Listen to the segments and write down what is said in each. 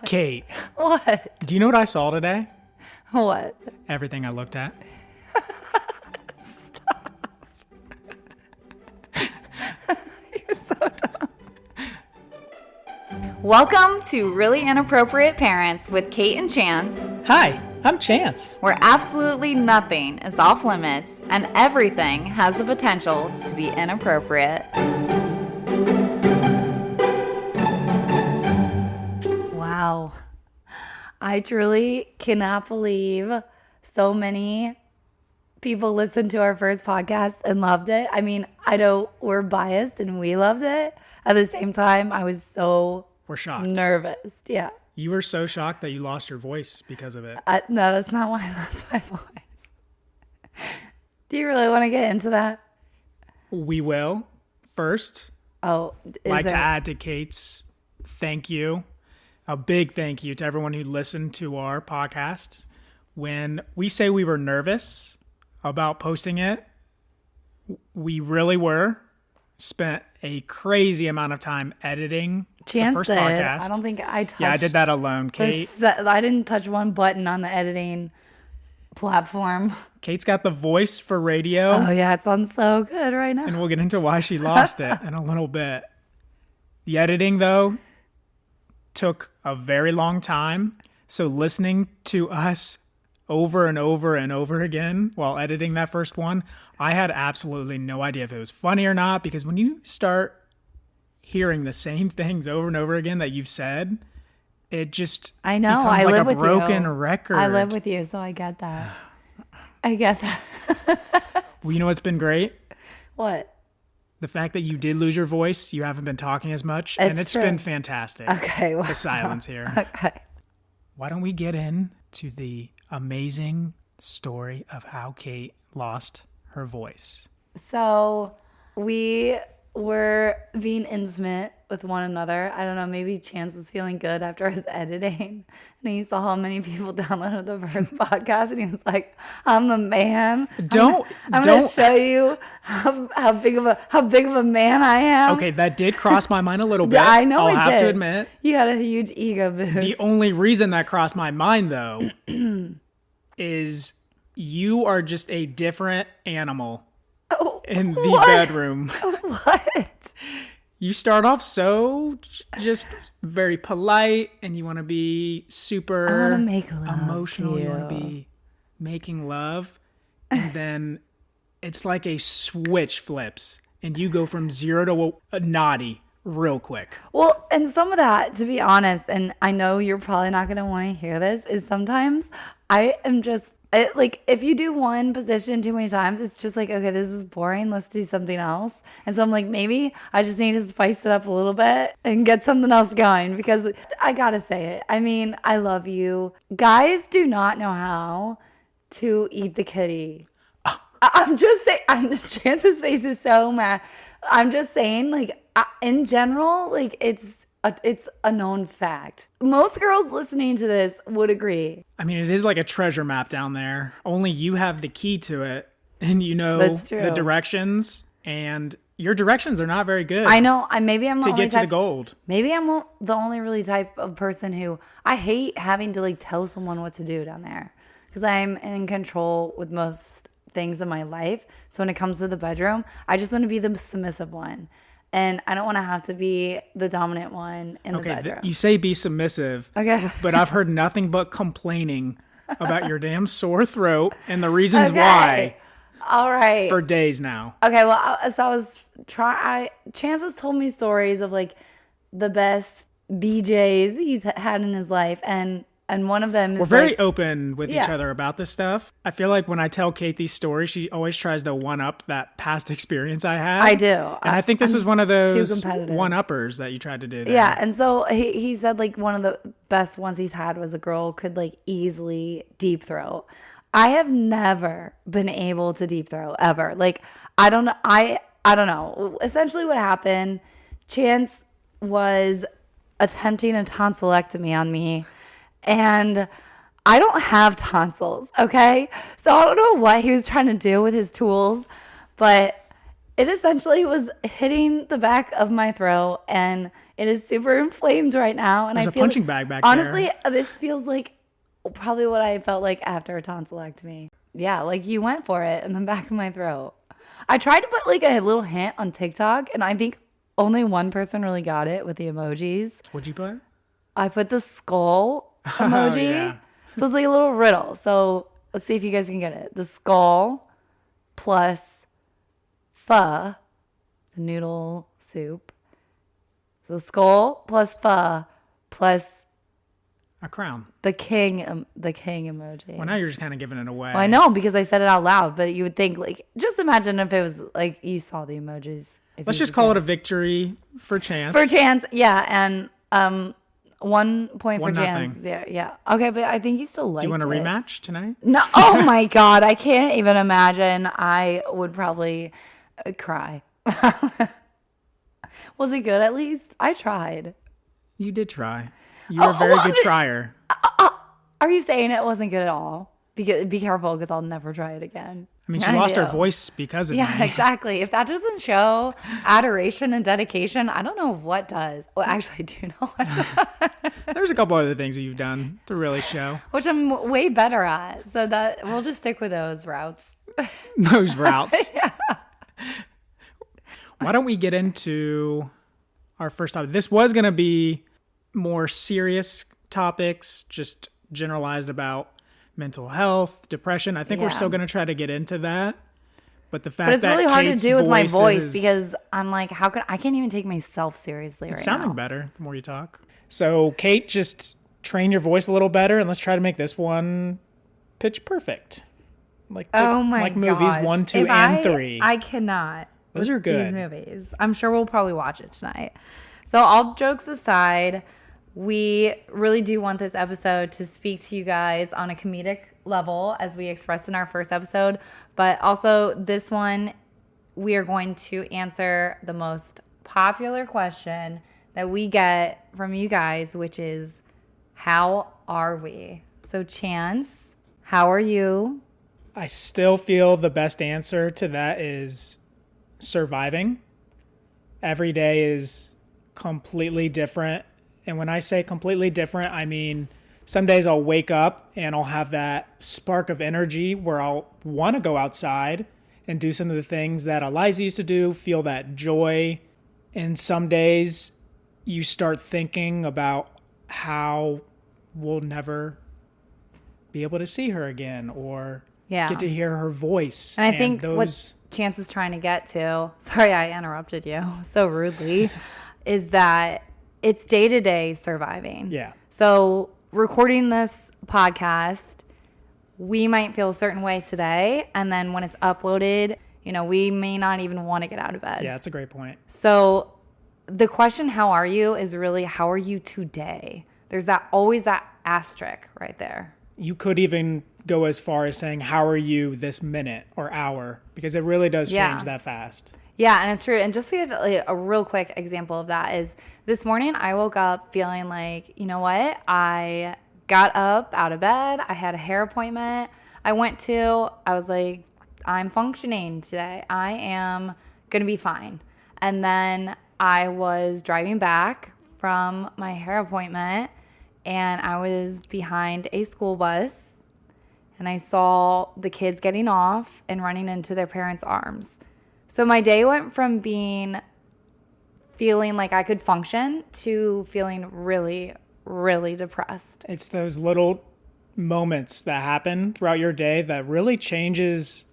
Kate, What? do you know what I saw today? What? Everything I looked at. Stop. You're so dumb. Welcome to Really Inappropriate Parents with Kate and Chance, Hi, I'm Chance. where absolutely nothing is off limits and everything has the potential to be inappropriate. Wow. I truly cannot believe so many people listened to our first podcast and loved it. I mean, I know we're biased and we loved it. At the same time, I was so We're shocked. nervous. Yeah. You were so shocked that you lost your voice because of it. No, that's not why I lost my voice. Do you really want to get into that? We will. First, Oh, like to add to Kate's thank you. A big thank you to everyone who listened to our podcast. When we say we were nervous about posting it, we really were. Spent a crazy amount of time editing the first did. podcast. I don't think I touched. Yeah, I did that alone. Kate, I didn't touch one button on the editing platform. Kate's got the voice for radio. Oh yeah, it sounds so good right now. And we'll get into why she lost it in a little bit. The editing, though, took a very long time. So listening to us over and over and over again while editing that first one, I had absolutely no idea if it was funny or not, because when you start hearing the same things over and over again that you've said, it just I know. becomes I like live a with broken you. record. I live with you, so I get that. I get that. Well, you know what's been great? What? The fact that you did lose your voice, you haven't been talking as much, and it's true. been fantastic. Okay. Well, The silence here. okay. Why don't we get into the amazing story of how Kate lost her voice? So we were being intimate with one another. I don't know, maybe Chance was feeling good after his editing. And he saw how many people downloaded the first podcast and he was like, I'm the man. I'm gonna show you how big of a man I am. Okay, that did cross my mind a little bit. Yeah, I know I'll it have did. to admit. You had a huge ego boost. The only reason that crossed my mind, though, is you are just a different animal in the bedroom. What? You start off so just very polite, and you want to be super I wanna make love emotional. to You want to you. be making love, and then it's like a switch flips, and you go from zero to a naughty real quick. Well, and some of that, to be honest, and I know you're probably not going to want to hear this, is sometimes I am just, like, if you do one position too many times, it's just like, okay, this is boring. Let's do something else. And so I'm like, maybe I just need to spice it up a little bit and get something else going, because I got to say it. I mean, I love you. Guys do not know how to eat the kitty. I'm just saying, Chance's face is so mad. I'm just saying, like, in general, like, it's a known fact. Most girls listening to this would agree. I mean, it is like a treasure map down there. Only you have the key to it, and you know That's true. the directions, and your directions are not very good. I know. Maybe I'm the to only get to type. the gold. Maybe I'm the only really type of person who I hate having to like tell someone what to do down there, because I'm in control with most things in my life. So when it comes to the bedroom, I just want to be the submissive one. And I don't want to have to be the dominant one in the bedroom. You say be submissive. Okay. But I've heard nothing but complaining about your damn sore throat and the reasons why All right. for days now. Okay, well, so I was Chance has told me stories of like the best BJs he's had in his life, and one of them is We're very like, open with each Yeah. other about this stuff. I feel like when I tell Kate these stories, she always tries to one-up that past experience I had. I do. And I think this I'm was one of those too competitive. one-uppers that you tried to do there. Yeah, and so he said like one of the best ones he's had was a girl could like easily deep throat. I have never been able to deep throat ever. Like I don't know. I don't know. Essentially, what happened? Chance was attempting a tonsillectomy on me, and I don't have tonsils. Okay, so I don't know what he was trying to do with his tools, but It essentially was hitting the back of my throat, and it is super inflamed right now. And There's I a feel punching bag back honestly, there. this feels like probably what I felt like after a tonsillectomy. Yeah, like you went for it in the back of my throat. I tried to put like a little hint on TikTok, and I think only one person really got it with the emojis. What'd you put? I put the skull emoji. Yeah. So it's like a little riddle. So let's see if you guys can get it. The skull plus pho, the noodle soup. So skull plus pho plus A crown. the king emoji. Well, now you're just kind of giving it away. Well, I know because I said it out loud, but you would think like, just imagine if it was like you saw the emojis. Let's just call it a victory for Chance. for chance. Yeah, and 1 point for 1-0. chance. Yeah. Okay, but I think you still like. Do you want a rematch tonight? No. Oh my God, I can't even imagine. I would probably cry. Was it good at least? I tried. You did try. You're a very good trier. Are you saying it wasn't good at all? Be careful because I'll never try it again. I mean, she lost her voice because of Yeah, me. exactly. If that doesn't show adoration and dedication, I don't know what does. Well, actually, I do know what does. There's a couple other things that you've done to really show. Which I'm way better at. So that we'll just stick with those routes. Those routes. Yeah. Why don't we get into our first topic? This was going to be more serious topics, just generalized about mental health, depression. I think we're still going to try to get into that. But the fact that it's really hard Kate's to do with my voice is, because I'm like, I can't even take myself seriously right now. it's sounding better the more you talk. So, Kate, just train your voice a little better, and let's try to make this one pitch perfect. Like movies gosh. 1, 2, If and 3. I cannot. Those are good. These movies. I'm sure we'll probably watch it tonight. So all jokes aside, we really do want this episode to speak to you guys on a comedic level, as we expressed in our first episode. But also this one, we are going to answer the most popular question that we get from you guys, which is, how are we? So Chance, how are you? I still feel the best answer to that is surviving. Every day is completely different. And when I say completely different, I mean some days I'll wake up and I'll have that spark of energy where I'll want to go outside and do some of the things that Eliza used to do, feel that joy. And some days you start thinking about how we'll never be able to see her again or get to hear her voice. And I think what Chance is trying to get to, sorry I interrupted you so rudely, is that it's day-to-day surviving. Yeah. So recording this podcast, we might feel a certain way today, and then when it's uploaded, we may not even want to get out of bed. Yeah, that's a great point. So the question, how are you, is really, how are you today? There's always that asterisk right there. You could even go as far as saying, how are you this minute or hour? Because it really does change that fast. Yeah, and it's true. And just to give a real quick example of that is this morning I woke up feeling like, you know what? I got up out of bed. I had a hair appointment I was like, I'm functioning today. I am going to be fine. And then I was driving back from my hair appointment and I was behind a school bus and I saw the kids getting off and running into their parents' arms. So my day went from feeling like I could function to feeling really, really depressed. It's those little moments that happen throughout your day that really changes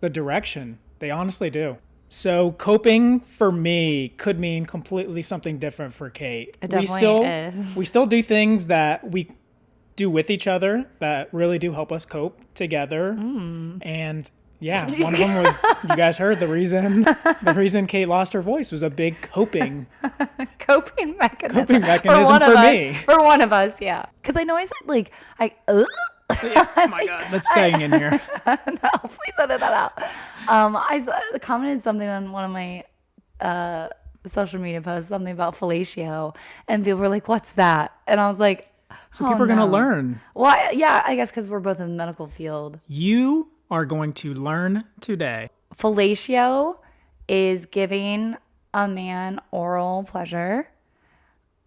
the direction. They honestly do. So coping for me could mean completely something different for Kate. It definitely is. We still do things that we do with each other that really do help us cope together. And yeah, one of them was, you guys heard the reason Kate lost her voice was a big coping mechanism for me. For one of us, yeah. Because I know I said Yeah, oh my God, that's staying in here. No, please edit that out. I commented something on one of my social media posts, something about fellatio, and people were like, "What's that?" And I was like, So people are going to learn. Well, I guess because we're both in the medical field. You are going to learn today. Fellatio is giving a man oral pleasure.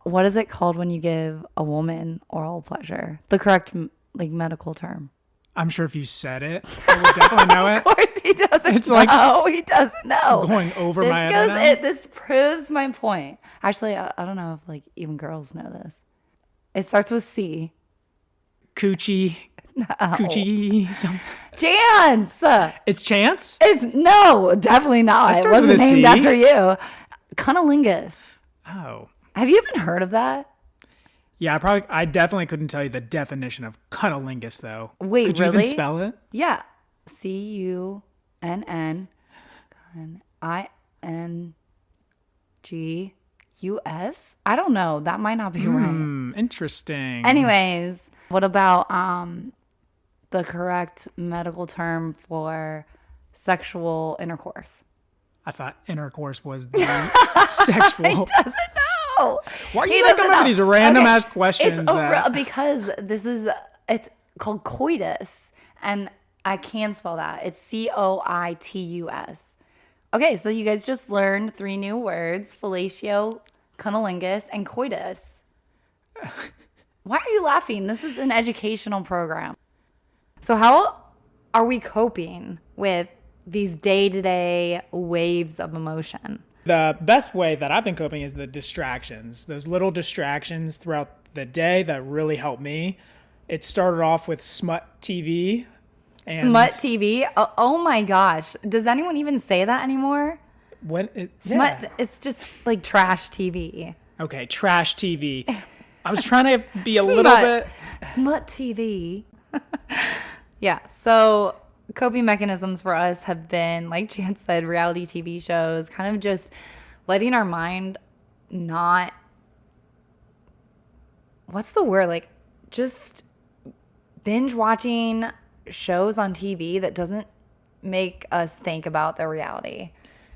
What is it called when you give a woman oral pleasure? The correct like medical term. I'm sure if you said it, I would definitely know it. Of course he doesn't It's know. like He doesn't know. going over my head now. This proves my point. Actually, I don't know if like even girls know this. It starts with C. Coochie. No. Coochie. Chance. It's Chance? It's no, definitely not. It starts wasn't with a named C. after you. Cunnilingus. Oh. Have you even heard of that? Yeah, I definitely couldn't tell you the definition of cunnilingus, though. Wait, Could you really? even spell it? Yeah. CUNN INGUS. I don't know. That might not be right. Interesting. Anyways, what about the correct medical term for sexual intercourse? I thought intercourse was the sexual. He doesn't know. Why are you like coming up with these random ass questions? Because it's called coitus, and I can spell that. It's COITUS. Okay, so you guys just learned 3 new words: fellatio, cunnilingus, and coitus. Why are you laughing? This is an educational program. So how are we coping with these day-to-day waves of emotion? The best way that I've been coping is the distractions. Those little distractions throughout the day that really help me. It started off with smut TV. Smut TV? Oh my gosh. Does anyone even say that anymore? Smut, it's just like trash TV. Okay, trash TV. I was trying to be a little bit... Smut TV. Yeah, so coping mechanisms for us have been, like Chance said, reality TV shows, kind of just letting our mind not... What's the word? Like, just binge watching shows on TV that doesn't make us think about the reality.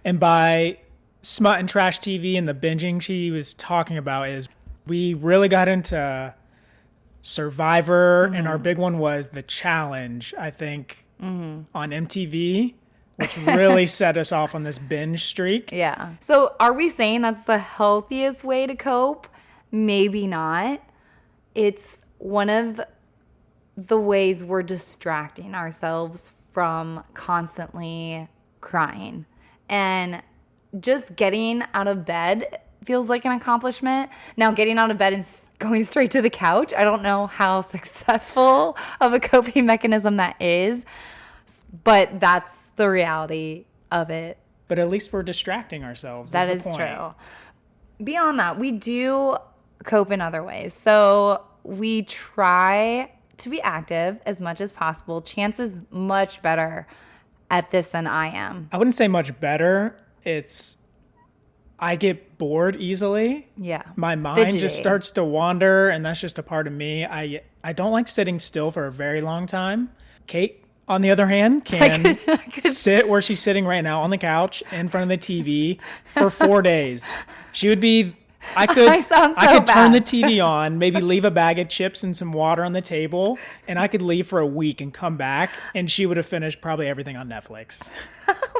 And by smut and trash TV and the binging she was talking about is we really got into Survivor, and our big one was The Challenge, I think, on MTV, which really set us off on this binge streak. Yeah. So are we saying that's the healthiest way to cope? Maybe not. It's one of the ways we're distracting ourselves from constantly crying. And just getting out of bed feels like an accomplishment. Now, getting out of bed and going straight to the couch, I don't know how successful of a coping mechanism that is, but that's the reality of it. But at least we're distracting ourselves. That is true. Beyond that, we do cope in other ways. So we try to be active as much as possible. Chance is much better at this than I am. I wouldn't say much better. I get bored easily. Yeah. My mind Fidgety. just starts to wander, and that's just a part of me. I don't like sitting still for a very long time. Kate, on the other hand, can sit where she's sitting right now on the couch in front of the TV for 4 days. She would be... I could turn the TV on, maybe leave a bag of chips and some water on the table, and I could leave for a week and come back, and she would have finished probably everything on Netflix.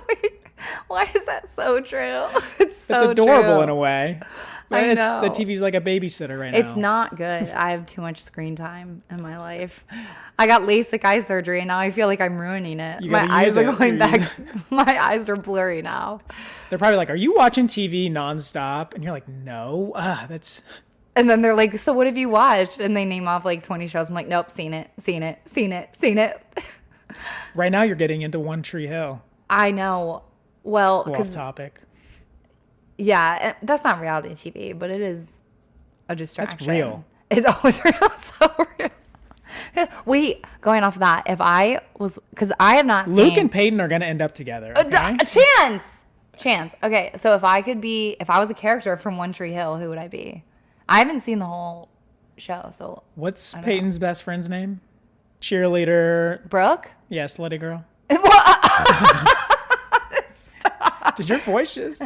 Wait, why is that so true? It's adorable true. In a way. I know. The TV's like a babysitter right now. It's not good. I have too much screen time in my life. I got LASIK eye surgery, and now I feel like I'm ruining it. My eyes are going back. My eyes are blurry now. They're probably like, "Are you watching TV nonstop?" And you're like, "No, that's." And then they're like, "So what have you watched?" And they name off like 20 shows. I'm like, "Nope, seen it. Right now, you're getting into One Tree Hill. I know. Well, off topic. Yeah, that's not reality TV, but it is a distraction. That's real. It's always real. So real. Wait, going off of that, because I have not seen... Luke and Peyton are going to end up together, okay? Chance. Okay, so if I was a character from One Tree Hill, who would I be? I haven't seen the whole show, so... What's Peyton's best friend's name? Cheerleader. Brooke? Yeah, slutty girl. Stop. Did your voice just...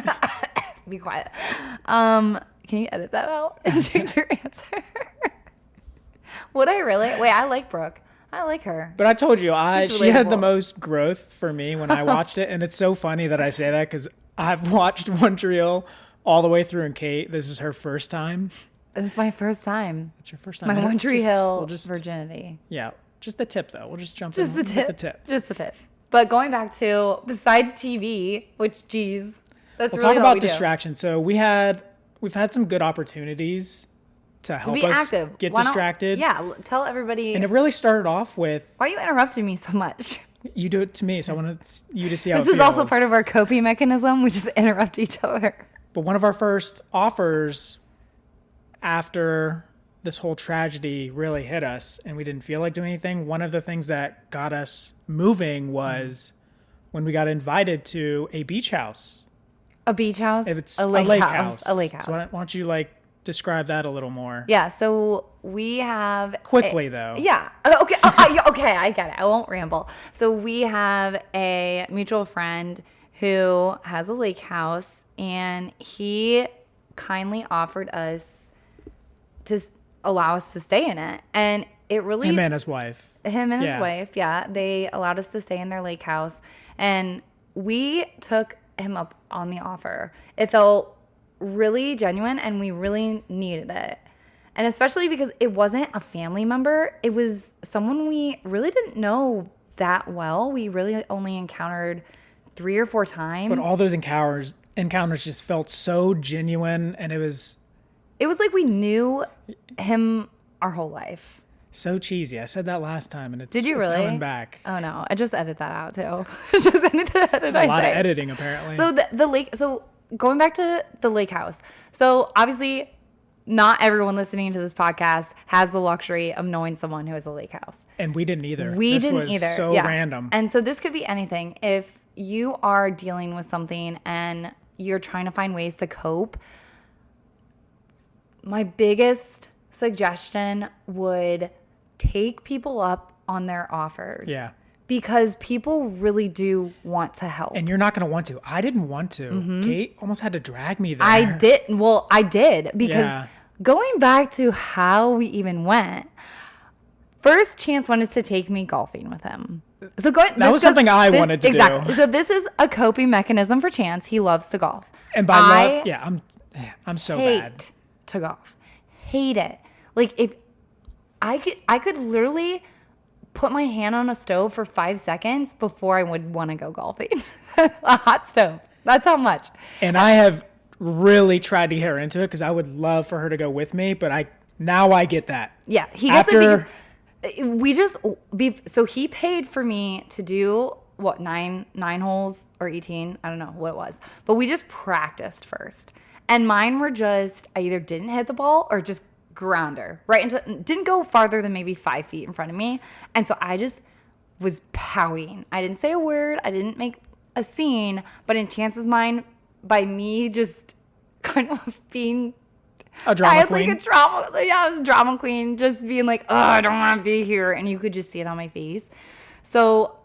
Be quiet. Can you edit that out and change your answer? Would I really? Wait, I like Brooke. I like her. But I told you, she had the most growth for me when I watched it. And it's so funny that I say that because I've watched Montreal all the way through, and Kate, this is her first time. It's my first time. It's your first time. My Montreal virginity. Yeah, just the tip though. We'll just jump just in the with tip. the tip. Just the tip. But going back to, besides TV, which, geez, that's We'll really talk all about we do. distraction. So we've had some good opportunities to help be us active. get Why don't- distracted. Yeah, tell everybody. And it really started off with, Why are you interrupting me so much? you do it to me, so I want you to see how This it is also feels. part of our coping mechanism. We just interrupt each other. But one of our first offers after this whole tragedy really hit us and we didn't feel like doing anything, one of the things that got us moving was when we got invited to a beach house. A beach house? It's a lake house. A lake house. So why don't you describe that a little more? Yeah, so we have... Quickly, though. Yeah. Okay, okay, I get it. I won't ramble. So we have a mutual friend who has a lake house, and he kindly offered us to allow us to stay in it. And it really... Him and his wife. Him and his wife, yeah. They allowed us to stay in their lake house. And we took him up on the offer. It felt really genuine, and we really needed it. And especially because it wasn't a family member. It was someone we really didn't know that well. We really only encountered 3 or 4 times. But all those encounters just felt so genuine, and it was like we knew him our whole life. so cheesy. I said that last time, and it's coming back. Oh no, I just edit that out too. Just edit that. A lot of editing, apparently. So the lake. So going back to the lake house. So obviously, not everyone listening to this podcast has the luxury of knowing someone who has a lake house. And we didn't either. This was didn't either. So random. And so this could be anything. If you are dealing with something and you're trying to find ways to cope, my biggest suggestion would take people up on their offers. Yeah. Because people really do want to help. And you're not going to want to. I didn't want to. Mm-hmm. Kate almost had to drag me there. I did. Well, I did. Because going back to how we even went, first Chance wanted to take me golfing with him. So that was something I wanted to exactly. do. So this is a coping mechanism for Chance. He loves to golf. And by love, I'm so hate bad. to golf. Hate it. Like if I could literally put my hand on a stove for 5 seconds before I would want to go golfing. A hot stove. That's how much. And I have really tried to get her into it because I would love for her to go with me, but now I get that. Yeah, he gets it because so he paid for me to do what, 9 holes or 18, I don't know what it was, but we just practiced first, and mine were just, I either didn't hit the ball or just grounder right into, didn't go farther than maybe 5 feet in front of me, and so I just was pouting. I didn't say a word, I didn't make a scene, but in Chance's mind, by me just kind of being a drama queen. Like I was a drama queen, just being like, oh, I don't want to be here. And you could just see it on my face. So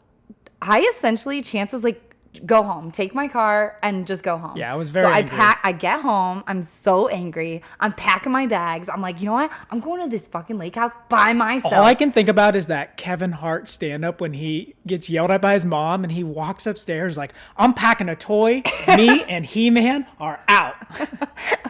I essentially, Chance's like, go home, take my car and just go home. Yeah, I was very angry. I get home. I'm so angry. I'm packing my bags. I'm like, you know what? I'm going to this fucking lake house by myself. All I can think about is that Kevin Hart stand up when he gets yelled at by his mom and he walks upstairs like, I'm packing a toy. Me and He-Man are out.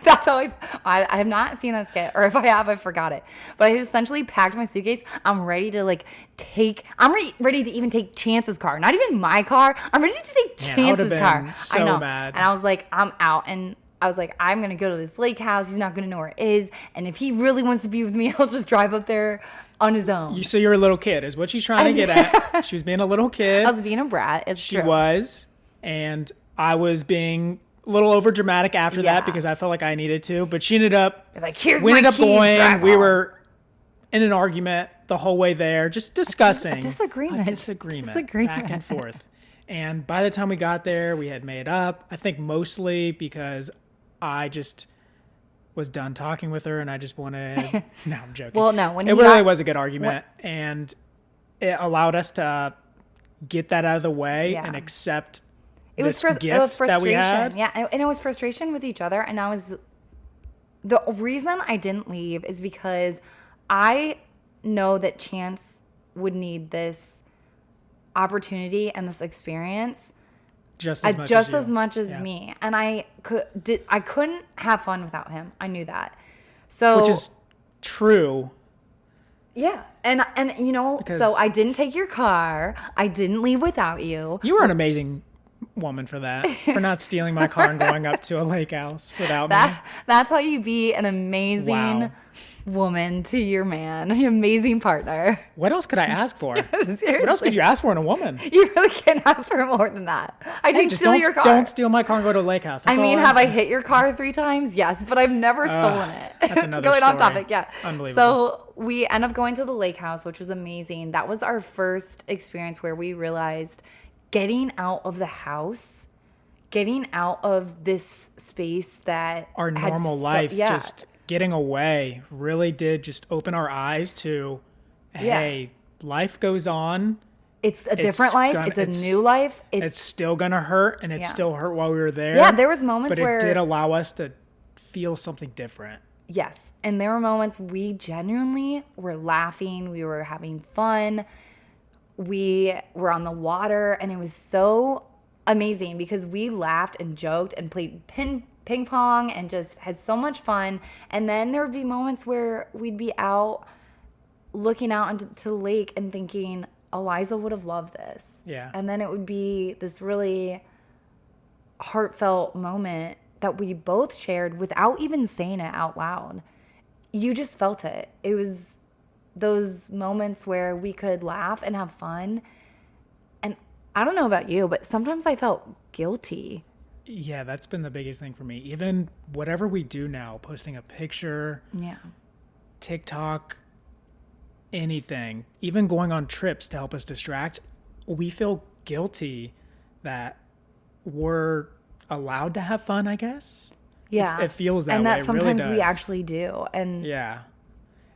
That's how I have not seen that skit, or if I have, I forgot it. But I essentially packed my suitcase. I'm ready to ready to even take Chance's car. Not even my car. I'm ready to take Chance's car. So I know. mad. And I was like, I'm out. And I was like, I'm going to go to this lake house. He's not going to know where it is. And if he really wants to be with me, he'll just drive up there on his own. So you're a little kid is what she's trying to get at. She was being a little kid. I was being a brat. It's true. She was. And I was being a little over dramatic after that because I felt like I needed to. But she ended up, like, here's we my ended up keys, going. We were in an argument the whole way there, just discussing. A disagreement. Back and forth. And by the time we got there, we had made up. I think mostly because I just was done talking with her and I just wanted... No, I'm joking. Well, no. It really was a good argument. And it allowed us to get that out of the way and accept this gift that we had. Yeah, and it was frustration with each other. And the reason I didn't leave is because I know that Chance would need this opportunity and this experience just as much just as you. as much as Yeah. me. And I couldn't have fun without him. I knew that. So Which is true. yeah. And you know, Because- so I didn't take your car. I didn't leave without you. You were an amazing woman for that, for not stealing my car and going up to a lake house without me. That's how you be an amazing Wow. woman to your man, an amazing partner. What else could I ask for? Seriously. What else could you ask for in a woman? You really can't ask for more than that. I Hey, didn't just steal your car. don't steal my car and go to a lake house. That's I mean, all have I hit your car 3 times? Yes, but I've never stolen it. that's another Going off story. topic, yeah. Unbelievable. So we end up going to the lake house, which was amazing. That was our first experience where we realized getting out of the house, getting out of this space that Our had normal life, just getting away, really did just open our eyes to, hey, life goes on. It's a different life. It's a new life. It's still gonna hurt, and it still hurt while we were there. Yeah, there was moments but where it did allow us to feel something different. Yes. And there were moments we genuinely were laughing. We were having fun. We were on the water. And it was so amazing because we laughed and joked and played ping pong and just had so much fun. And then there would be moments where we'd be out looking out into the lake and thinking, Eliza would have loved this. Yeah. And then it would be this really heartfelt moment that we both shared without even saying it out loud. You just felt it. It was those moments where we could laugh and have fun. And I don't know about you, but sometimes I felt guilty. Yeah, that's been the biggest thing for me. Even whatever we do now, posting a picture, Yeah. TikTok, anything, even going on trips to help us distract, we feel guilty that we're allowed to have fun, I guess. Yeah. It feels that and way. that It sometimes really we does. actually do. And Yeah.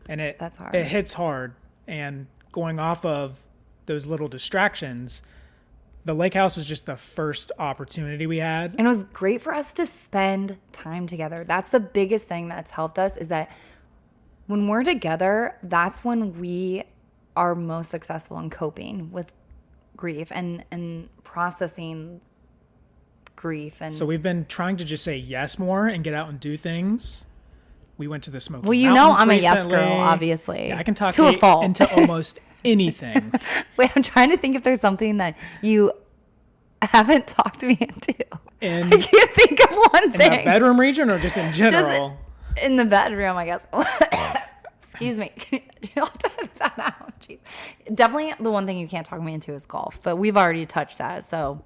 And That's hard. It hits hard. And going off of those little distractions, the lake house was just the first opportunity we had. And it was great for us to spend time together. That's the biggest thing that's helped us is that when we're together, that's when we are most successful in coping with grief and processing grief. And So we've been trying to just say yes more and get out and do things. We went to the Smoky well, you know Mountains I'm a yes recently. girl, obviously. Yeah, I can talk to a fault. into almost anything. Wait, I'm trying to think if there's something that you haven't talked me into. In, I can't think of one in thing. the bedroom region or just in general? In the bedroom, I guess. Excuse me. You'll have to edit that out. Jeez. Definitely the one thing you can't talk me into is golf, but we've already touched that. So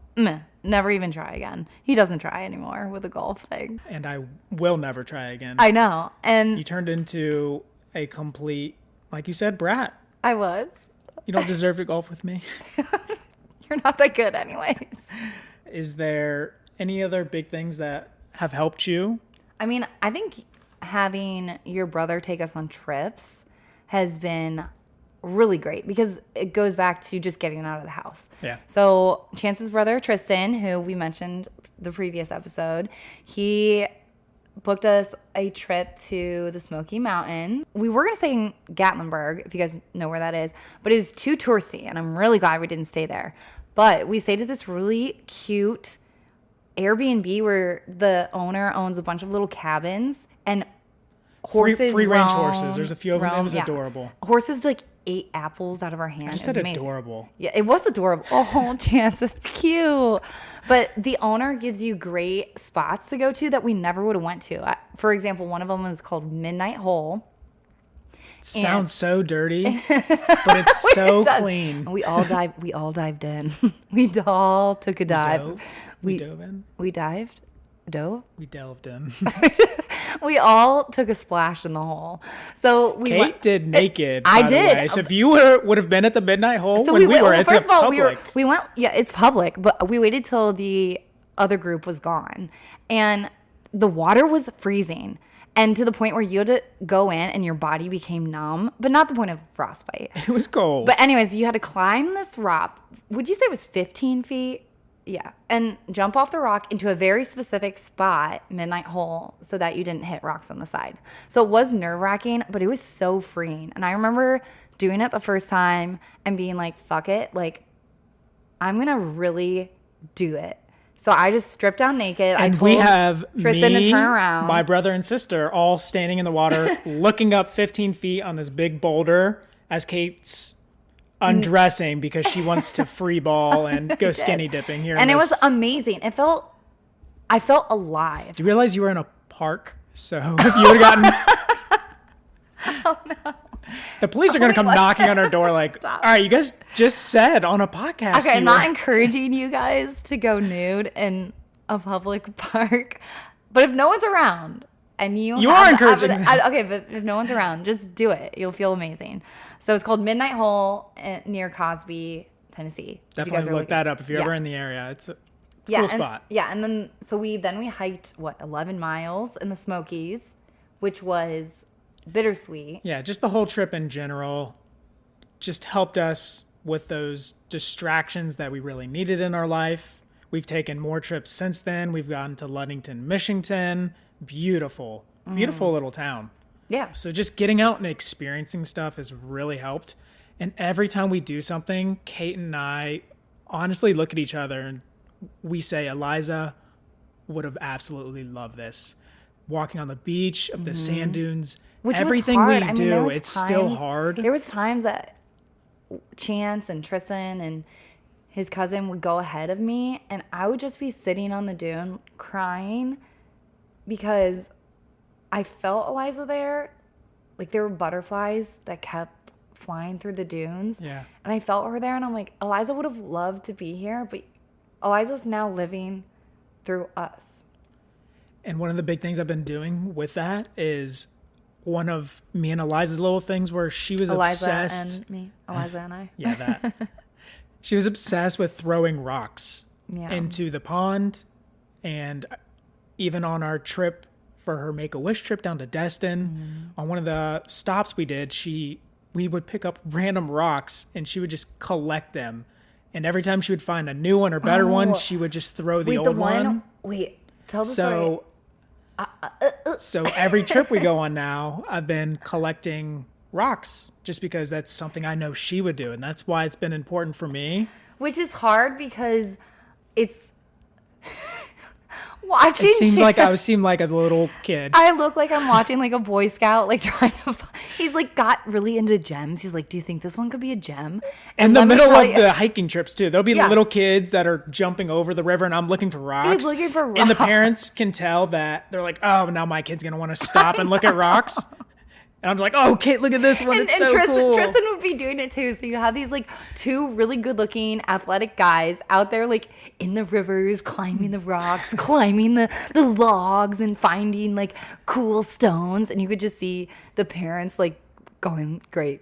never even try again. He doesn't try anymore with the golf thing. And I will never try again. I know. And You turned into a complete, like you said, brat. I was. You don't deserve to golf with me. You're not that good anyways. Is there any other big things that have helped you? I mean, I think having your brother take us on trips has been really great because it goes back to just getting out of the house. Yeah. So Chance's brother, Tristan, who we mentioned the previous episode, he booked us a trip to the Smoky Mountains. We were going to stay in Gatlinburg, if you guys know where that is, but it was too touristy, and I'm really glad we didn't stay there. But we stayed at this really cute Airbnb where the owner owns a bunch of little cabins and horses Free range roam- horses. There's a few of them. It roam, was yeah. adorable. Horses like ate apples out of our hands. I just It said was amazing. adorable. Yeah, it was adorable. Oh, Chance, it's cute. But the owner gives you great spots to go to that we never would have went to. For example, one of them is called Midnight Hole. It sounds so dirty, but it's so It does. clean. And we all dived in. We all took a dive. We dove in. We dived. Dove. We delved in. We all took a splash in the hole. So we Kate went, did naked. I by the did. way. So if you would have been at the midnight hole So when we went- were, well, it's first of all, public. we went. Yeah, it's public, but we waited till the other group was gone, and the water was freezing, and to the point where you had to go in and your body became numb, but not the point of frostbite. It was cold. But anyways, you had to climb this rock. Would you say it was 15 feet? Yeah. And jump off the rock into a very specific spot, Midnight Hole, so that you didn't hit rocks on the side. So it was nerve-wracking, but it was so freeing. And I remember doing it the first time and being like, fuck it. Like, I'm going to really do it. So I just stripped down naked. And I told we have Tristan to turn around. My brother and sister all standing in the water, looking up 15 feet on this big boulder as Kate's undressing because she wants to free ball and go skinny dipping here. And it was amazing. I felt alive. Do you realize you were in a park? So if you would have gotten... Oh, no. The police are going to come knocking on our door like, Stop. all right, you guys just said on a podcast. Okay, I'm not encouraging you guys to go nude in a public park. But if no one's around and you are encouraging them. Okay, but if no one's around, just do it. You'll feel amazing. So it's called Midnight Hole near Cosby, Tennessee. Definitely look that up if you're ever in the area. It's a cool spot. Yeah, and then we hiked 11 miles in the Smokies, which was bittersweet. Yeah, just the whole trip in general just helped us with those distractions that we really needed in our life. We've taken more trips since then. We've gone to Ludington, Michigan. Beautiful little town. Yeah. So just getting out and experiencing stuff has really helped. And every time we do something, Kate and I honestly look at each other and we say, Eliza would have absolutely loved this. Walking on the beach, up the sand dunes, Which everything was we hard. do, it's still hard. There was times that Chance and Tristan and his cousin would go ahead of me, and I would just be sitting on the dune crying because I felt Eliza there. Like there were butterflies that kept flying through the dunes. Yeah. And I felt her there, and I'm like, Eliza would have loved to be here, but Eliza's now living through us. And one of the big things I've been doing with that is one of me and Eliza's little things where she was obsessed. Eliza and I. Yeah, that. She was obsessed with throwing rocks into the pond. And even on our trip for her Make-A-Wish trip down to Destin, on one of the stops we did, we would pick up random rocks and she would just collect them. And every time she would find a new one or better one, she would just throw the old one. Wait, tell the story. So every trip we go on now, I've been collecting rocks just because that's something I know she would do. And that's why it's been important for me. Which is hard because it's watching. It seems like I seem like a little kid. I look like I'm watching like a Boy Scout, like trying to. He's like got really into gems. He's like, "Do you think this one could be a gem?" In the middle of the hiking trips too, there'll be little kids that are jumping over the river, and I'm looking for rocks. He's looking for rocks, and the parents can tell that they're like, "Oh, now my kid's gonna want to stop and look at rocks." And I'm like, "Oh, Kate, look at this one! It's so cool." Tristan would be doing it too. So you have these like two really good-looking, athletic guys out there, like in the rivers, climbing the rocks, climbing the logs, and finding like cool stones. And you could just see the parents like going, "Great,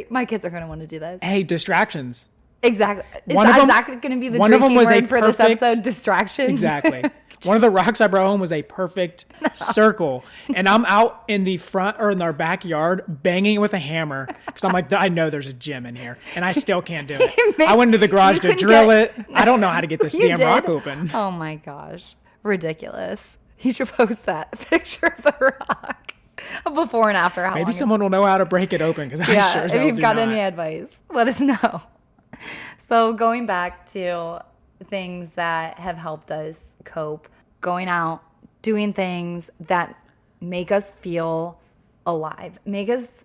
my kids are going to want to do this." Hey, distractions. Exactly. Is that going to be the drinking word for this episode? Distractions. Exactly. One of the rocks I brought home was a perfect circle. And I'm out in the front or in our backyard banging it with a hammer because I'm like, I know there's a gem in here. And I still can't do it. I went into the garage to drill it. I don't know how to get this damn rock open. Oh my gosh. Ridiculous. You should post that picture of the rock. Before and after. Maybe someone will know how to break it open because I sure as hell if you've do got not. any advice, let us know. So going back to things that have helped us cope, going out, doing things that make us feel alive, make us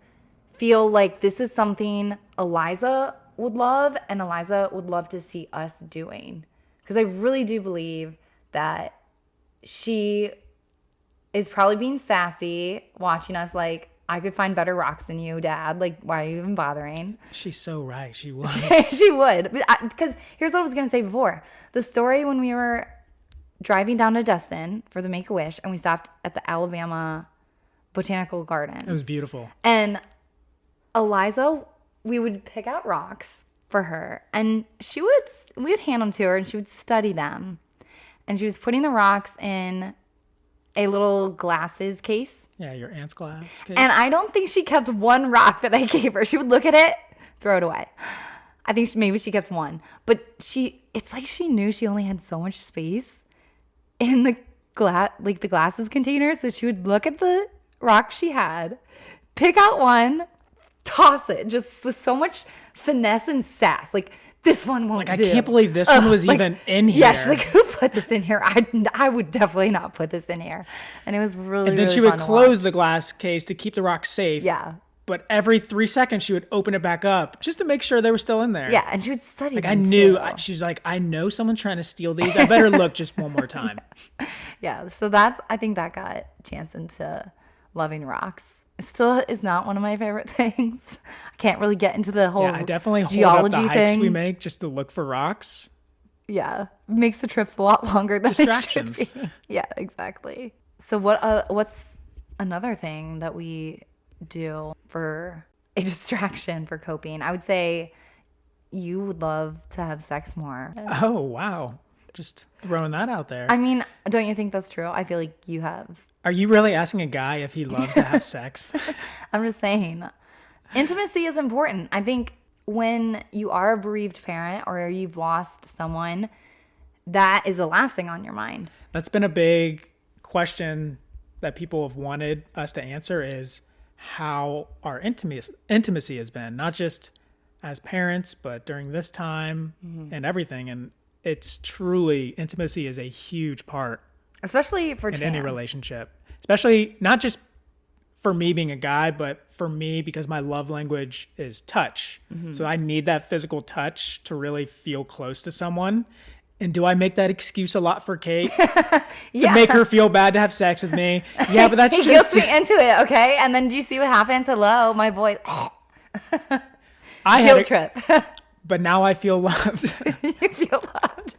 feel like this is something Eliza would love and Eliza would love to see us doing. Because I really do believe that she is probably being sassy, watching us like, I could find better rocks than you, Dad. Like, why are you even bothering? She's so right. She would. She would. Because here's what I was going to say before. The story when we were driving down to Destin for the Make-A-Wish, and we stopped at the Alabama Botanical Gardens. It was beautiful. And Eliza, we would pick out rocks for her, and we would hand them to her, and she would study them. And she was putting the rocks in a little glasses case. Yeah, your aunt's glass case. And I don't think she kept one rock that I gave her. She would look at it, throw it away. I think maybe she kept one. But it's like she knew she only had so much space in the the glasses container. So she would look at the rock she had, pick out one, toss it, just with so much finesse and sass. Like, this one won't Like, do. I can't believe this one was even in here. Yeah, she's like, who put this in here? I would definitely not put this in here. And it was really, and then really she would fun to close watch. the glass case to keep the rocks safe. Yeah. But every 3 seconds, she would open it back up just to make sure they were still in there. Yeah, and she would study Like, them I knew. too. She's like, I know someone's trying to steal these. I better look just one more time. Yeah, so I think that got Chance into loving rocks. It still is not one of my favorite things. I can't really get into the whole Yeah, I definitely hold up geology the hikes thing. we make just to look for rocks. Yeah, makes the trips a lot longer than Distractions. they should be. Yeah, exactly. So what's another thing that we do for a distraction for coping? I would say you would love to have sex more. Oh, wow. Just throwing that out there. I mean, don't you think that's true? I feel like you have. Are you really asking a guy if he loves to have sex? I'm just saying, intimacy is important. I think when you are a bereaved parent or you've lost someone, that is the last thing on your mind. That's been a big question that people have wanted us to answer is how our intimacy has been, not just as parents, but during this time and everything. And it's truly, intimacy is a huge part Especially for in any Chance. relationship, especially not just for me being a guy, but for me because my love language is touch. So I need that physical touch to really feel close to someone. And do I make that excuse a lot for Kate to make her feel bad to have sex with me? Yeah, but that's He just guilts me into it, okay? And then do you see what happens? Hello, my boy. I had Guilt it, trip. but now I feel loved. You feel loved.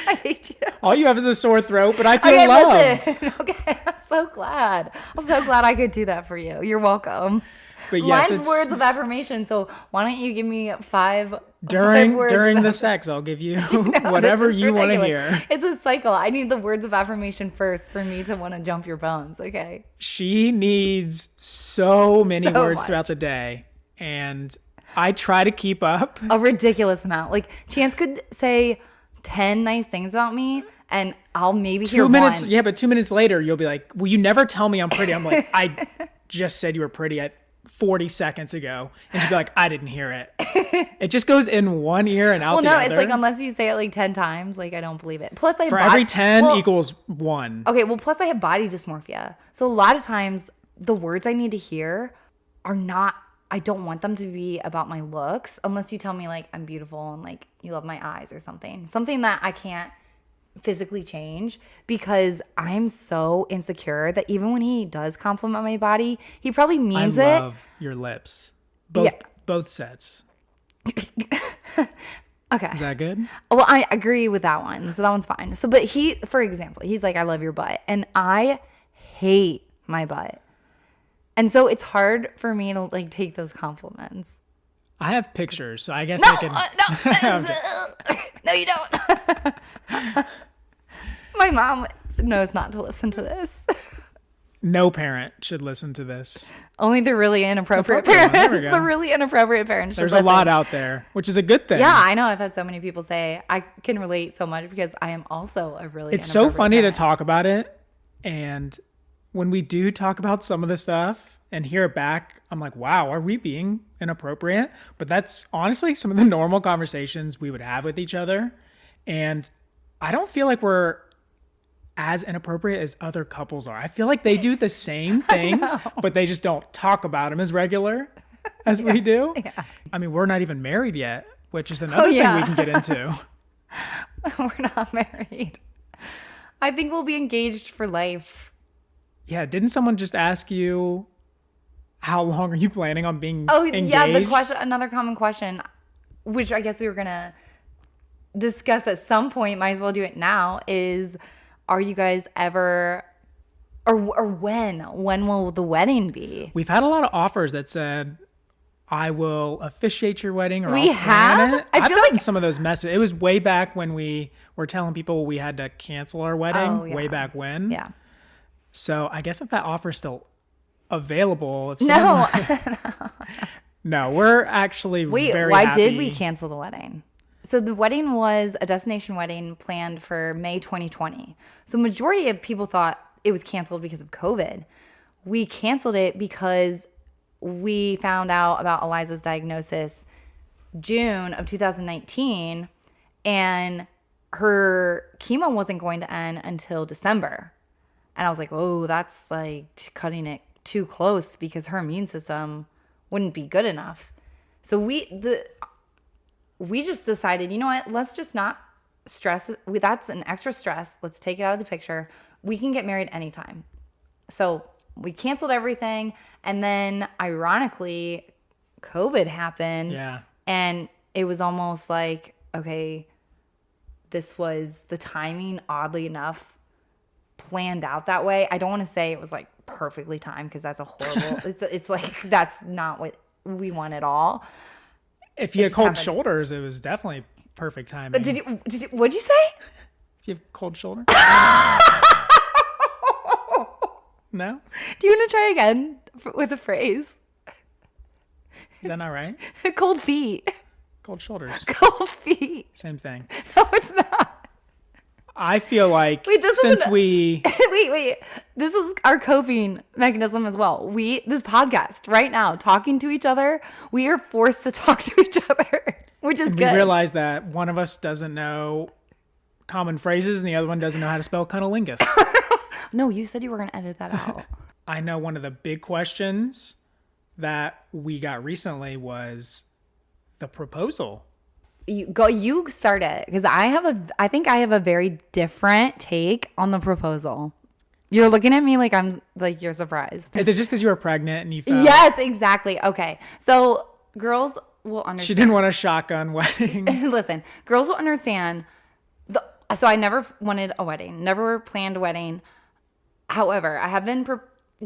I hate you. All you have is a sore throat, but I feel Okay, loved. listen. Okay, I'm so glad. I'm so glad I could do that for you. You're welcome. But yes, Mine's it's words of affirmation. So why don't you give me five during words during of the sex, I'll give you No, whatever this is you want to ridiculous. hear. It's a cycle. I need the words of affirmation first for me to want to jump your bones. Okay. She needs so many So words much. throughout the day, and I try to keep up. A ridiculous amount. Like Chance could say 10 nice things about me, and I'll maybe hear 2 minutes, one. yeah, but 2 minutes later, you'll be like, "Will you never tell me I'm pretty?" I'm like, "I just said you were pretty at 40 seconds ago," and she'd be like, "I didn't hear it." It just goes in one ear and out Well, the no, other. it's like unless you say it like 10 times, like I don't believe it. Plus, I have For body- every 10 well, equals 1. Okay, well, plus I have body dysmorphia. So a lot of times the words I need to hear are not, I don't want them to be about my looks unless you tell me like I'm beautiful and like you love my eyes or something. Something that I can't physically change because I'm so insecure that even when he does compliment my body, he probably I means it. love your lips. Yeah. Both sets. Okay. Is that good? Well, I agree with that one. So that one's fine. So, but he, for example, he's like, I love your butt. And I hate my butt. And so it's hard for me to like take those compliments. I have pictures, so I guess No, I can. no, you don't. My mom knows not to listen to this. No parent should listen to this. Only the really inappropriate Appropriate one. There we parents. go. The really inappropriate parents should There's listen. a lot out there, which is a good thing. Yeah, I know. I've had so many people say I can relate so much because I am also a really. It's so inappropriate funny parent. to talk about it. And when we do talk about some of the stuff and hear it back, I'm like, wow, are we being inappropriate? But that's honestly some of the normal conversations we would have with each other. And I don't feel like we're as inappropriate as other couples are. I feel like they do the same things, but they just don't talk about them as regular as we do. Yeah. I mean, we're not even married yet, which is another thing yeah. we can get into. We're not married. I think we'll be engaged for life. Yeah, didn't someone just ask you how long are you planning on being Oh, engaged? yeah, the question, another common question, which I guess we were going to discuss at some point, might as well do it now, is are you guys ever, or when will the wedding be? We've had a lot of offers that said, I will officiate your wedding or We I'll plan have? it. I I've feel gotten like- some of those messages. It was way back when we were telling people we had to cancel our wedding, Oh, yeah. way back when. Yeah. So I guess if that offer is still available, if No. someone... No, we're actually Wait, very why happy. did we cancel the wedding? So the wedding was a destination wedding planned for May 2020. So majority of people thought it was canceled because of COVID. We canceled it because we found out about Eliza's diagnosis June of 2019, and her chemo wasn't going to end until December. And I was like, oh, that's like cutting it too close because her immune system wouldn't be good enough. So we just decided, you know what, let's just not stress. That's an extra stress. Let's take it out of the picture. We can get married anytime. So we canceled everything. And then ironically, COVID happened. Yeah. And it was almost like, okay, this was the timing, oddly enough, planned out that way. I don't want to say it was like perfectly timed because that's a horrible, it's like, that's not what we want at all. If you had cold shoulders, it was definitely perfect timing. But what'd you say? If you have cold shoulder? No? Do you want to try again with a phrase? Is that not right? Cold feet. Cold shoulders. Cold feet. Same thing. No, it's not. I feel like wait. This is our coping mechanism as well. This podcast right now, talking to each other, we are forced to talk to each other, which is good. We realize that one of us doesn't know common phrases and the other one doesn't know how to spell cunnilingus. No, you said you were going to edit that out. I know one of the big questions that we got recently was the proposal. You start it, because I think I have a very different take on the proposal. You're looking at me like I'm like you're surprised. Is it just because you were pregnant and you felt? Yes, exactly. Okay, so girls will understand. She didn't want a shotgun wedding. Listen, girls will understand. So I never wanted a wedding, never planned a wedding. However, I have been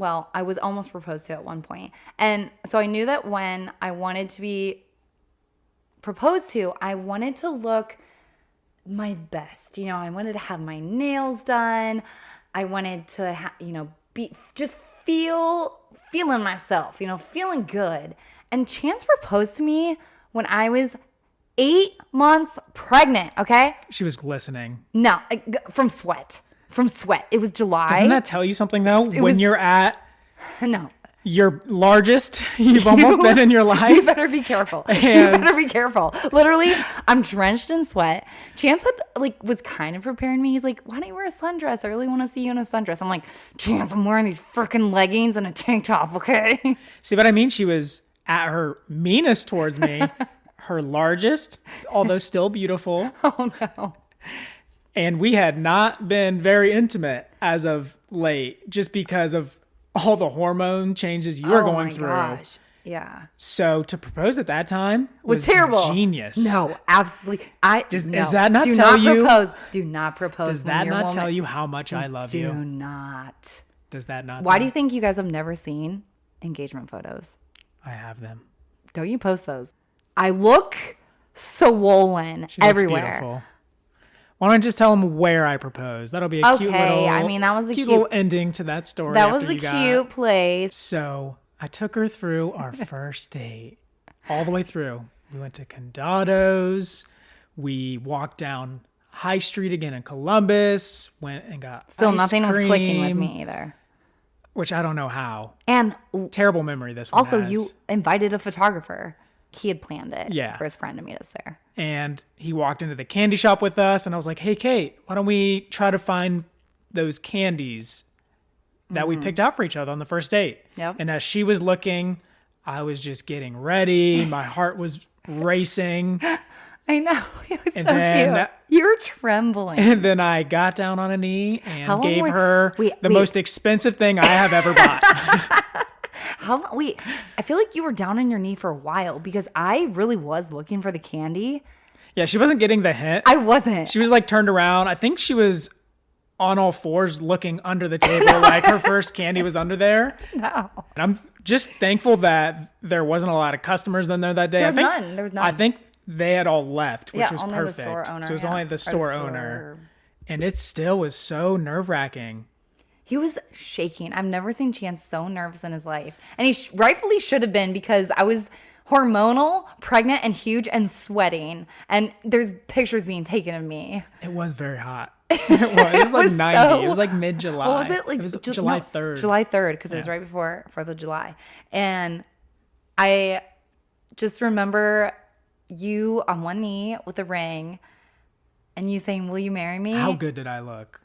I was almost proposed to at one point, and so I knew that when I wanted to be proposed to, I wanted to look my best. You know, I wanted to have my nails done. I wanted to, be just feeling myself, feeling good. And Chance proposed to me when I was 8 months pregnant. Okay. She was glistening. No, from sweat. It was July. Doesn't that tell you something though? When you're at no. your largest you've almost been in your life. You better be careful. Literally, I'm drenched in sweat. Chance was kind of preparing me. He's like, why don't you wear a sundress? I really want to see you in a sundress. I'm like, Chance, I'm wearing these freaking leggings and a tank top, okay? See what I mean? She was at her meanest towards me. Her largest, although still beautiful. Oh no. And we had not been very intimate as of late, just because of all the hormone changes you were going through. Gosh. Yeah. So to propose at that time was terrible. Genius. No, absolutely. Does that not tell you? Do not propose. Does that not tell you how much I love you? Do not. Does that not? Why do you think you guys have never seen engagement photos? I have them. Don't you post those? I look swollen everywhere. Beautiful. Why don't I just tell them where I proposed? That'll be a cute little. I mean, that was a cute little ending to that story. That was a cute place. So I took her through our first date, all the way through. We went to Condado's. We walked down High Street again in Columbus. Went and got still ice nothing cream, was clicking with me either. Which I don't know how. And terrible memory this one also has. You invited a photographer. He had planned it for his friend to meet us there. And he walked into the candy shop with us, and I was like, hey, Kate, why don't we try to find those candies that we picked out for each other on the first date? Yep. And as she was looking, I was just getting ready. My heart was racing. I know. It was cute. You were trembling. And then I got down on a knee and gave her the most expensive thing I have ever bought. I feel like you were down on your knee for a while because I really was looking for the candy. Yeah, she wasn't getting the hint. I wasn't. She was turned around. I think she was on all fours looking under the table like her first candy was under there. No. And I'm just thankful that there wasn't a lot of customers in there that day. There was none. I think they had all left, which was only perfect. The store owner, so it was only the store owner. And it still was so nerve-wracking. He was shaking. I've never seen Chance so nervous in his life. And he rightfully should have been because I was hormonal, pregnant, and huge and sweating. And there's pictures being taken of me. It was very hot. It was like 90. It was like mid-July. What was it? It was July 3rd. July 3rd, because it was right before 4th of July. And I just remember you on one knee with a ring and you saying, will you marry me? How good did I look?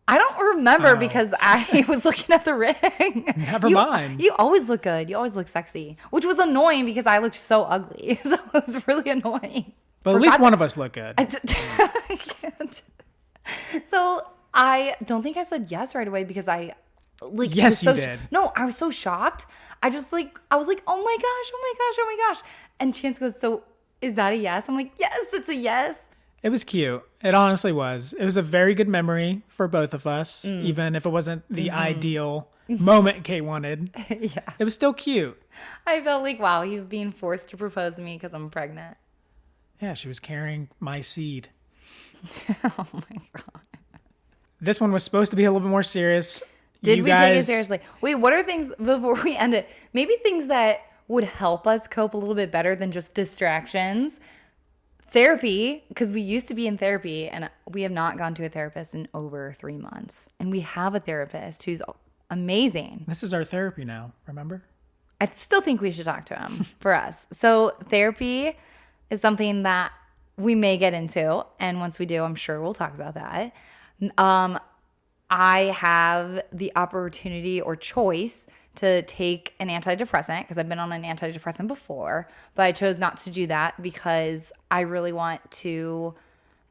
I don't remember because I was looking at the ring. Never mind. You always look good. You always look sexy, which was annoying because I looked so ugly. So it was really annoying. But at least one of us looked good. I can't. So I don't think I said yes right away because I like. Yes, you did. No, I was so shocked. I was like, oh my gosh, oh my gosh, oh my gosh. And Chance goes, so is that a yes? I'm like, yes, it's a yes. It was cute. It honestly was. It was a very good memory for both of us, even if it wasn't the ideal moment Kate wanted. Yeah. It was still cute. I felt like, wow, he's being forced to propose to me because I'm pregnant. Yeah, she was carrying my seed. Oh my God. This one was supposed to be a little bit more serious. Did we take it seriously? Wait, what are things, before we end it, maybe things that would help us cope a little bit better than just distractions? Therapy, because we used to be in therapy and we have not gone to a therapist in over 3 months. And we have a therapist who's amazing. This is our therapy now, remember? I still think we should talk to him for us. So therapy is something that we may get into. And once we do, I'm sure we'll talk about that. I have the opportunity or choice to take an antidepressant because I've been on an antidepressant before, but I chose not to do that because I really want to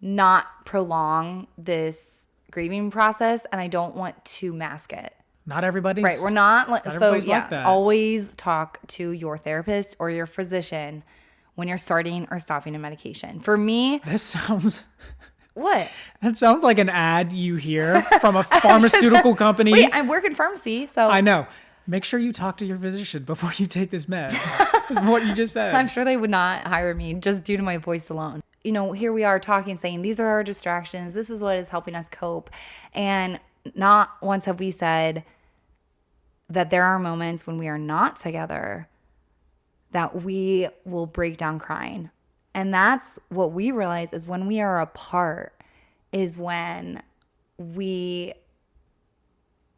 not prolong this grieving process and I don't want to mask it. Not everybody's Right. We're not like that. Always talk to your therapist or your physician when you're starting or stopping a medication. For me, This sounds... what? That sounds like an ad you hear from a pharmaceutical company. Wait, I work in pharmacy, so I know. Make sure you talk to your physician before you take this med. Is what you just said. I'm sure they would not hire me just due to my voice alone. You know, here we are talking, saying these are our distractions. This is what is helping us cope. And not once have we said that there are moments when we are not together that we will break down crying. And that's what we realize is when we are apart is when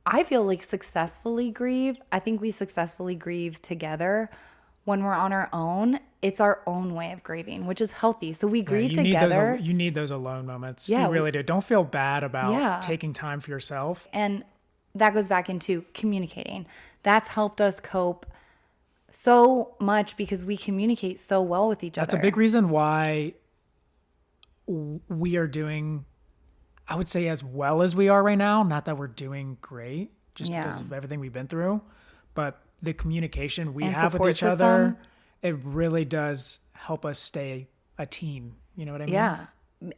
I feel like successfully grieve. I think we successfully grieve together. When we're on our own, it's our own way of grieving, which is healthy. So we grieve together. You need those alone moments. Yeah, you really do. Don't feel bad about taking time for yourself. And that goes back into communicating. That's helped us cope so much because we communicate so well with each other. That's a big reason why we are doing, I would say, as well as we are right now. Not that we're doing great, just because of everything we've been through, but the communication we have with each other, it really does help us stay a team. You know what I mean? Yeah.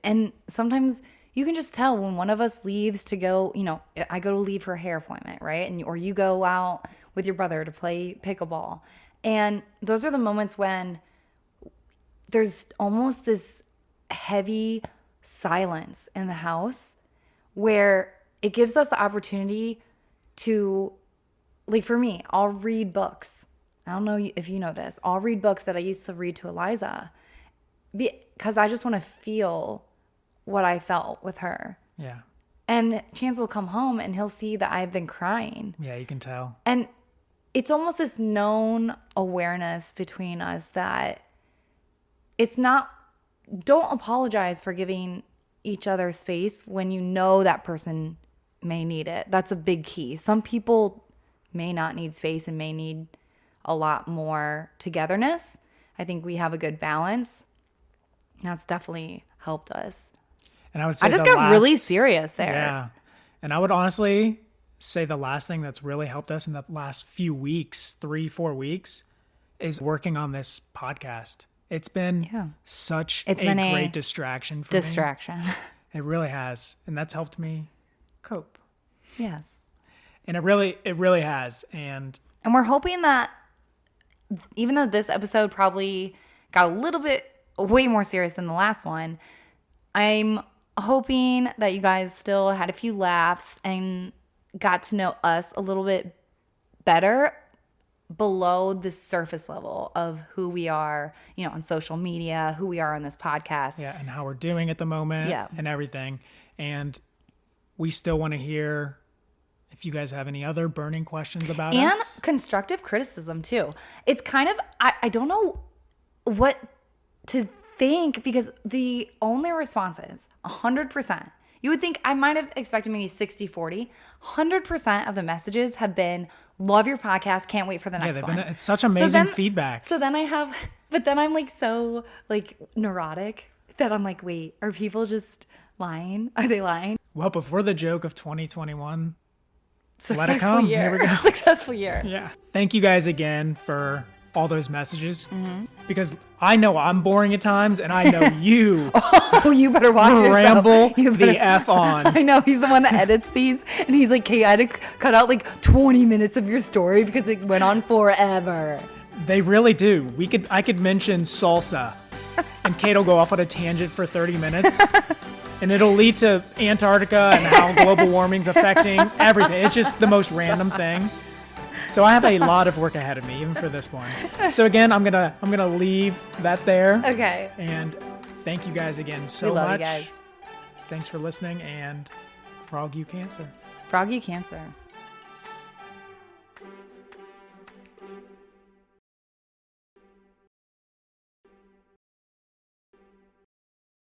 And sometimes you can just tell when one of us leaves to go, you know, I go to leave for a hair appointment, right? Or you go out with your brother to play pickleball. And those are the moments when there's almost this heavy silence in the house where it gives us the opportunity to, like for me, I'll read books. I don't know if you know this. I'll read books that I used to read to Eliza because I just want to feel what I felt with her. Yeah. And Chance will come home and he'll see that I've been crying. Yeah, you can tell. And it's almost this known awareness between us that it's not, don't apologize for giving each other space when you know that person may need it. That's a big key. Some people may not need space and may need a lot more togetherness. I think we have a good balance. That's definitely helped us. And I would say I just got really serious there. Yeah. And I would honestly say the last thing that's really helped us in the last few weeks, 3-4 weeks, is working on this podcast. It's been such a great distraction for me. It really has. And that's helped me cope. Yes. And it really has. And we're hoping that even though this episode probably got a little bit way more serious than the last one, I'm hoping that you guys still had a few laughs and got to know us a little bit better below the surface level of who we are, you know, on social media, who we are on this podcast. Yeah, and how we're doing at the moment and everything. And we still want to hear if you guys have any other burning questions about us. And constructive criticism too. It's kind of, I don't know what to think, because the only responses, 100%, you would think I might have expected maybe 60-40. 100% of the messages have been, love your podcast, can't wait for the next one. It's such amazing feedback. So then but then I'm like so like neurotic that I'm like, wait, are people just lying? Are they lying? Well, before the joke of 2021, let it Successful come. year. Here we go. Successful year. Yeah. Thank you guys again for all those messages, because I know I'm boring at times, and I know you Oh, you better watch yourself. ramble You better- the F on. I know, he's the one that edits these, and he's like, "Kate, I had to cut out like 20 minutes of your story because it went on forever." They really do. I could mention salsa, and Kate will go off on a tangent for 30 minutes, and it'll lead to Antarctica and how global warming's affecting everything. It's just the most random thing. So I have a lot of work ahead of me, even for this one. So again, I'm gonna leave that there. Okay. And thank you guys again so We love much. you guys. Thanks for listening, and frog you cancer. Frog you cancer.